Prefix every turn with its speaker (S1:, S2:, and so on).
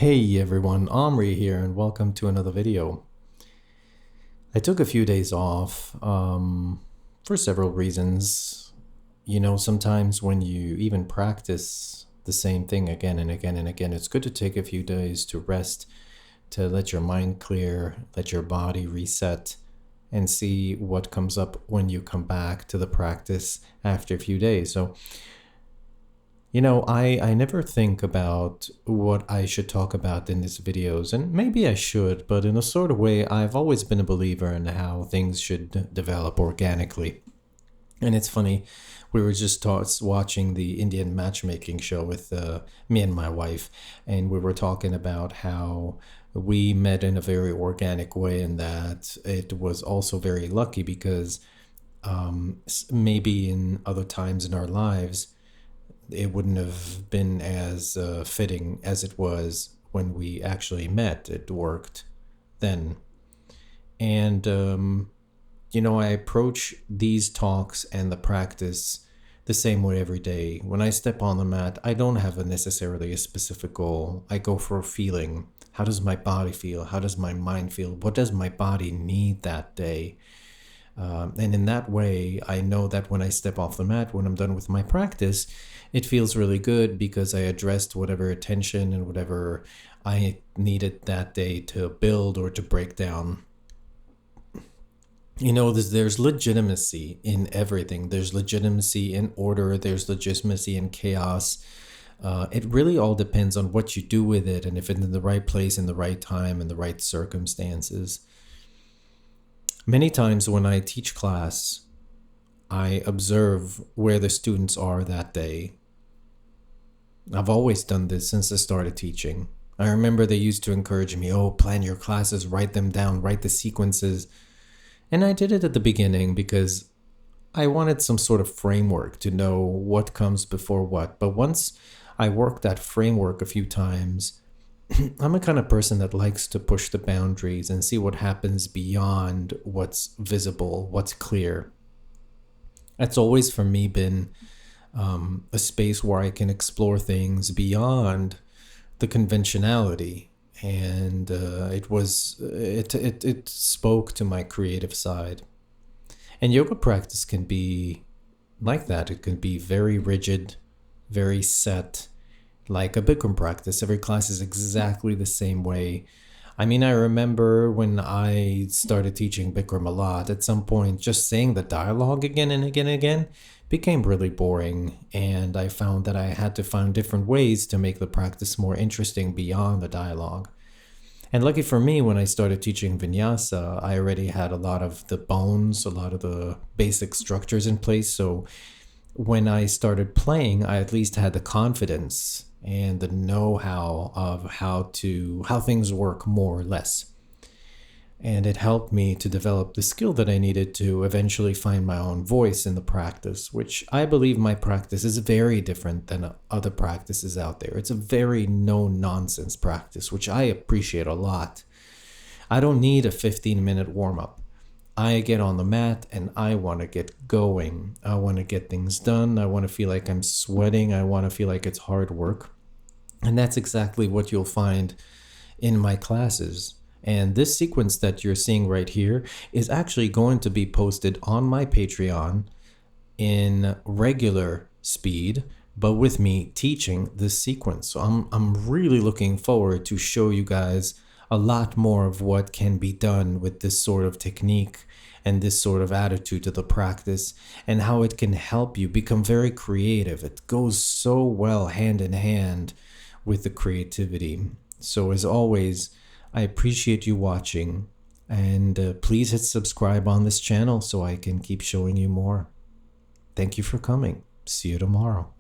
S1: Hey everyone, Omri here and welcome to another video. I took a few days off for several reasons. Sometimes when you even practice the same thing again and again and again, it's good to take a few days to rest, to let your mind clear, let your body reset, and see what comes up when you come back to the practice after a few days. I never think about what I should talk about in these videos, and maybe I should, but in a sort of way, I've always been a believer in how things should develop organically. And it's funny, we were just watching the Indian matchmaking show with me and my wife, and we were talking about how we met in a very organic way, and that it was also very lucky because maybe in other times in our lives, it wouldn't have been as fitting as it was when we actually met. It worked then. And, I approach these talks and the practice the same way every day. When I step on the mat, I don't have necessarily a specific goal. I go for a feeling. How does my body feel? How does my mind feel? What does my body need that day? And in that way, I know that when I step off the mat, when I'm done with my practice, it feels really good because I addressed whatever attention and whatever I needed that day to build or to break down. There's legitimacy in everything. There's legitimacy in order. There's legitimacy in chaos. It really all depends on what you do with it and if it's in the right place, in the right time, in the right circumstances. Many times when I teach class, I observe where the students are that day. I've always done this since I started teaching. I remember they used to encourage me, plan your classes, write them down, write the sequences. And I did it at the beginning because I wanted some sort of framework to know what comes before what. But once I worked that framework a few times, I'm a kind of person that likes to push the boundaries and see what happens beyond what's visible, what's clear. That's always for me been a space where I can explore things beyond the conventionality, and it spoke to my creative side. And yoga practice can be like that. It can be very rigid, very set. Like a Bikram practice, every class is exactly the same way. I remember when I started teaching Bikram a lot, at some point, just saying the dialogue again and again and again became really boring. And I found that I had to find different ways to make the practice more interesting beyond the dialogue. And lucky for me, when I started teaching vinyasa, I already had a lot of the bones, a lot of the basic structures in place. So when I started playing, I at least had the confidence and the know-how of how things work more or less. And it helped me to develop the skill that I needed to eventually find my own voice in the practice, which I believe my practice is very different than other practices out there. It's a very no-nonsense practice, which I appreciate a lot. I don't need a 15-minute warm-up. I get on the mat and I want to get going. I want to get things done. I want to feel like I'm sweating. I want to feel like it's hard work. And that's exactly what you'll find in my classes. And this sequence that you're seeing right here is actually going to be posted on my Patreon in regular speed, but with me teaching this sequence. So I'm really looking forward to show you guys a lot more of what can be done with this sort of technique and this sort of attitude to the practice, and how it can help you become very creative. It goes so well hand in hand with the creativity. So as always, I appreciate you watching, and please hit subscribe on this channel so I can keep showing you more. Thank you for coming. See you tomorrow.